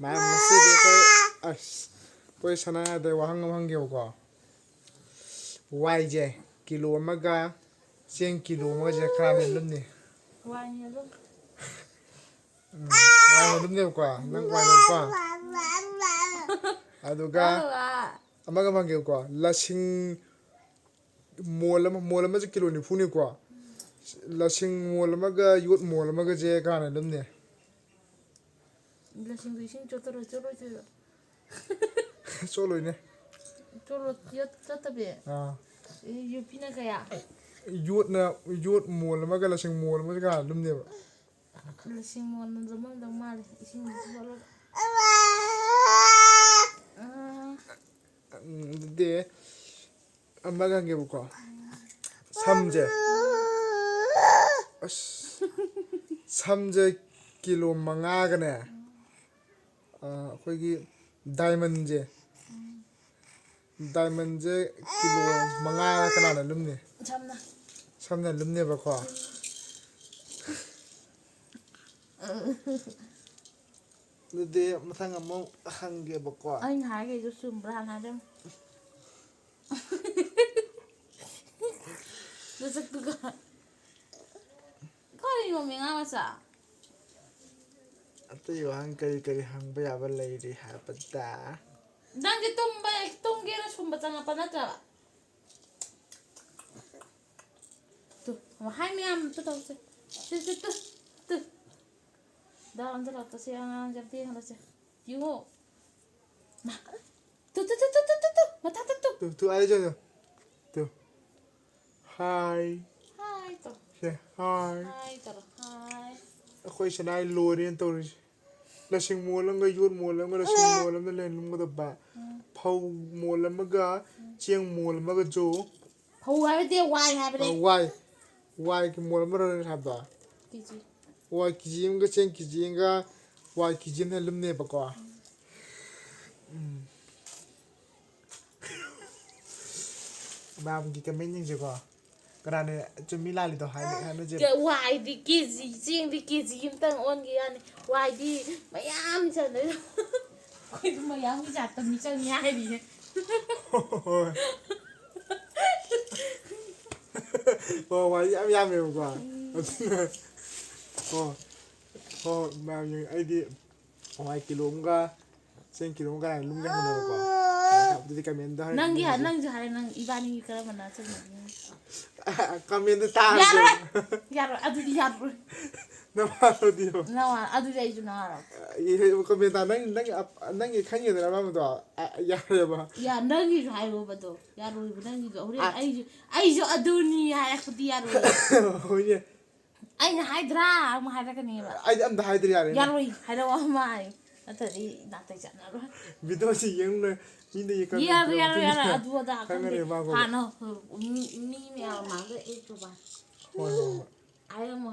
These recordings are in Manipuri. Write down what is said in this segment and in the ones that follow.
ꯉꯁꯤꯗꯤ ꯑꯩꯈꯣꯏ ꯁꯅꯥꯗ ꯋꯥꯍꯪ ꯑꯃ ꯍꯪꯒꯦꯕꯀꯣ ꯋꯥꯏꯁꯦ ꯀꯤꯂꯣ ꯑꯃꯒ ꯆꯦꯡ ꯀꯤꯂꯣ ꯑꯃꯒꯁꯦ ꯀꯅꯥꯅ ꯂꯨꯝꯅꯤ ꯋꯥꯏꯅ ꯑꯗꯨꯝ ꯋꯥꯏꯅ ꯂꯨꯝꯅꯦꯕꯀꯣ ꯅꯪ ꯋꯥꯏꯅꯦꯕꯀꯣ ꯑꯗꯨꯒ ꯑꯃꯒ ꯍꯪꯒꯦꯕꯀꯣ ꯂꯁꯤꯡ ꯃꯣꯜ ꯑꯃꯁꯦ ꯀꯤꯂꯣ 90ꯅꯤꯀꯣ ꯂꯁꯤꯡ ꯃꯣꯜ ꯑꯃꯒ ꯌꯣꯠ ꯃꯣꯜ ꯑꯃꯒꯁꯦ ꯀꯅꯥꯅ ꯂꯨꯝꯅꯤ ꯂꯁꯤꯡꯗꯨ ꯏꯁꯤꯡ ꯆꯣꯠꯂꯣꯏꯗꯣꯏꯕ ꯆꯣꯠꯂꯣꯏꯅꯦ ꯆꯣꯠꯇꯕꯤ ꯌꯨꯄꯤꯅ ꯀꯌꯥ ꯌꯣꯠ ꯃꯣꯜ ꯑꯃꯒ ꯂꯁꯤꯡ ꯃꯣꯜ ꯑꯃꯒ ꯀꯅꯥꯅ ꯂꯨꯝꯅꯦꯕ ꯂꯁꯤꯡ ꯃꯣꯟꯅ ꯂꯨꯝꯃꯝꯗꯧ ꯃꯥꯜꯂꯦ ꯏꯁꯤꯡ ꯆꯣꯠꯂꯒ ꯑꯗꯨꯗꯤ ꯑꯃꯒ ꯍꯪꯒꯦꯕꯀꯣ ꯁꯝꯁꯦ ꯁꯝꯁꯦ ꯀꯤꯂꯣ 5ꯒꯅꯦ ꯑꯩꯈꯣꯏꯒꯤ ꯗꯥꯏꯃꯟꯁꯦ ꯀꯤꯂꯣ 5 ꯀꯅꯥꯅ ꯂꯨꯝꯅꯤ ꯁꯝꯅ ꯂꯨꯝꯅꯦꯕꯀꯣ ꯑꯗꯨꯗꯤ ꯃꯊꯪ ꯑꯃꯨꯛ ꯍꯪꯒꯦꯕꯀꯣ ꯑꯩꯅ ꯍꯥꯏꯒꯩꯗꯣ ꯆꯨꯝꯕ꯭ꯔꯥ ꯍꯥꯟꯅ ꯅꯁꯛꯇꯨꯒ ꯀꯔꯤꯅꯣꯃꯤ ꯑꯉꯥꯡ ꯃꯆꯥ ꯑꯇꯩ ꯋꯥꯍꯪ ꯀꯔꯤ ꯍꯪꯕ ꯌꯥꯕ ꯂꯩꯔꯤ ꯍꯥꯏꯕꯗ ꯅꯪꯁꯦ ꯇꯨꯝꯒꯦꯅ ꯁꯨꯝꯕ ꯆꯪꯉꯛꯄ ꯅꯠꯇ꯭ꯔꯕ ꯍꯥꯏ ꯃꯌꯥꯝ ꯑꯝꯇ ꯇꯧꯁꯦ ꯗꯥꯎꯟꯗ ꯂꯥꯛꯄꯁꯦ ꯑꯉꯥꯡꯁꯦ ꯑꯝꯇ ꯌꯦꯡꯍꯜꯂꯁꯦ ꯌꯦꯡꯉꯣ ꯃꯊꯛꯇ ꯍꯥꯏ ꯇꯧ ꯍꯥꯏ ꯍꯥꯏ ꯇꯧꯔꯣ ꯍꯥꯏ ꯑꯩꯈꯣꯏ ꯁꯅꯥꯏ ꯂꯣꯏꯔꯦꯅ ꯇꯧꯔꯤꯁꯦ ꯂꯁꯤꯡ ꯃꯣꯜ ꯑꯃꯒ ꯌꯣꯠ ꯃꯣꯜ ꯑꯃꯒ ꯂꯁꯤꯡ ꯃꯣꯜ ꯑꯃꯒ ꯂꯩ ꯂꯨꯝꯒꯗꯕ ꯐꯧ ꯃꯣꯜ ꯑꯃꯒ ꯆꯦꯡ ꯃꯣꯜ ꯑꯃꯒꯁꯨ ꯐꯧ ꯍꯥꯏꯕꯗꯤ ꯋꯥꯏ ꯍꯥꯏꯕꯅꯦ ꯋꯥꯏꯒꯤ ꯃꯣꯜ ꯑꯃꯔ ꯍꯥꯏꯕꯗꯣ ꯀꯦꯖꯤ ꯋꯥꯏ ꯀꯦꯖꯤ ꯑꯃꯒ ꯆꯦꯡ ꯀꯦꯖꯤ ꯑꯃꯒ ꯋꯥꯏ ꯀꯦꯖꯤ ꯑꯃꯅ ꯂꯨꯝꯅꯦꯕꯀꯣ ꯃꯌꯥꯝꯒꯤ ꯀꯃꯦꯟ ꯌꯦꯡꯁꯦꯀꯣ ꯀꯅꯥꯅ ꯆꯨꯝꯃꯤ ꯂꯥꯜꯂꯤꯗꯣ ꯍꯥꯏꯅꯁꯦ ꯋꯥꯏꯗꯤ ꯀꯦꯖꯤ ꯆꯦꯡꯗꯤ ꯀꯦꯖꯤ ꯑꯃꯇꯪ ꯑꯣꯟꯒꯦ ꯌꯥꯅꯤ ꯋꯥꯏꯗꯤ ꯃꯌꯥꯝ ꯆꯟꯗꯣꯏꯅ ꯑꯩꯈꯣꯏꯗꯤ ꯃꯌꯥꯝꯒꯤ ꯖꯥꯠꯇ ꯃꯤ ꯆꯪꯉꯦ ꯍꯥꯏꯔꯤꯅꯦ ꯍꯣꯏ ꯍꯣꯏ ꯋꯥꯏ ꯌꯥꯝ ꯌꯥꯝꯃꯦꯕꯀꯣ ꯑꯗꯨꯅ ꯍꯣꯏ ꯃꯌꯥꯝ ꯌꯦꯡꯉ ꯑꯩꯗꯤ ꯋꯥꯏ ꯀꯤꯂꯣ ꯑꯃꯒ ꯆꯦꯡ ꯀꯤꯂꯣ ꯑꯃꯒ ꯀꯅꯥꯅ ꯂꯨꯝꯒꯦ ꯍꯪꯕꯅꯦꯕꯀꯣ ꯑꯗꯨꯗꯤ ꯀꯃꯦꯟꯗ ꯅꯪꯁꯨ ꯍꯥꯏꯔꯦ ꯅꯪ ꯏꯕꯥꯅꯤꯒꯤ ꯀꯔꯝꯕꯅ ꯆꯨꯝꯃꯤꯅꯣ ꯀꯃꯦꯟꯗ ꯇꯥꯔꯁꯦ ꯌꯥꯔꯣꯏ ꯑꯗꯨꯗꯤ ꯌꯥꯔꯣꯏ ꯅꯃꯥꯟꯅꯕꯤꯗꯣ ꯑꯗꯨꯗꯤ ꯑꯩꯁꯨ ꯅꯉꯥꯔꯣ ꯀꯃꯦꯟꯇ ꯅꯪꯒꯤ ꯈꯪꯉꯦꯗꯅ ꯑꯃꯗꯣ ꯌꯥꯔꯦꯕ ꯅꯪꯒꯤꯁꯨ ꯍꯥꯏꯔꯣꯕꯗꯣ ꯌꯥꯔꯣꯏꯕ ꯅꯪꯒꯤꯁꯨ ꯍꯣꯔꯦꯟ ꯑꯩꯁꯨ ꯑꯗꯨꯅꯤ ꯍꯥꯏꯔꯛꯄꯗꯤ ꯌꯥꯔꯣꯏ ꯍꯣꯏꯅꯦ ꯑꯩꯅ ꯍꯥꯏꯗ꯭ꯔꯥ ꯑꯃꯨꯛ ꯍꯥꯏꯔꯛꯀꯅꯦꯕ ꯑꯩꯗꯤ ꯑꯝꯇ ꯍꯥꯏꯗ꯭ꯔꯤ ꯌꯥꯔꯣꯏ ꯍꯥꯏꯔꯛꯑꯣ ꯑꯃ ꯍꯥꯏ ꯅꯠꯇ꯭ꯔꯗꯤ ꯅꯥꯇꯩ ꯆꯠꯅꯔꯣꯏ ꯚꯤꯗꯤꯑꯣꯁꯤ ꯌꯦꯡꯅ ꯃꯤꯅ ꯌꯥꯔꯣꯏ ꯑꯗꯨ ꯑꯗꯥ ꯈꯪꯗꯦ ꯈꯪꯒꯅꯤ ꯃꯥꯕꯨ ꯍꯥꯟꯅ ꯃꯤ ꯃꯌꯥꯝ ꯃꯥꯡꯗ ꯑꯦꯛꯇꯨꯕ ꯍꯣꯏ ꯍꯥꯏꯔꯝꯃꯨ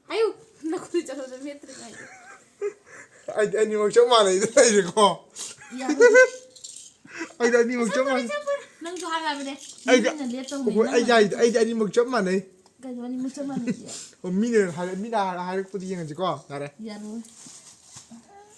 ꯍꯥꯏꯌꯨ ꯅꯈꯨꯠ ꯆꯠꯂꯗ ꯃꯦꯠꯇ꯭ꯔꯤꯉꯩꯗ ꯑꯩꯗꯤ ꯑꯅꯤꯃꯛ ꯆꯞ ꯃꯥꯟꯅꯩꯗ ꯂꯩꯔꯦꯀꯣ ꯌꯥꯔꯣꯏ ꯑꯩꯗꯤ ꯑꯅꯤꯃꯛ ꯆꯞ ꯃꯥꯟꯅꯩ ꯅꯪꯁꯨ ꯍꯥꯏꯕꯅꯦ ꯑꯩꯗꯤ ꯑꯅꯤꯃꯛ ꯆꯞ ꯃꯥꯟꯅꯩ ꯀꯩꯅꯣ ꯑꯅꯤꯃꯛ ꯆꯞ ꯃꯥꯟꯅꯩꯁꯦ ꯃꯤꯅ ꯍꯥꯏꯔꯛꯄꯗꯤ ꯌꯦꯡꯉꯁꯤꯀꯣ ꯌꯥꯔꯦ ꯌꯥꯔꯣꯏ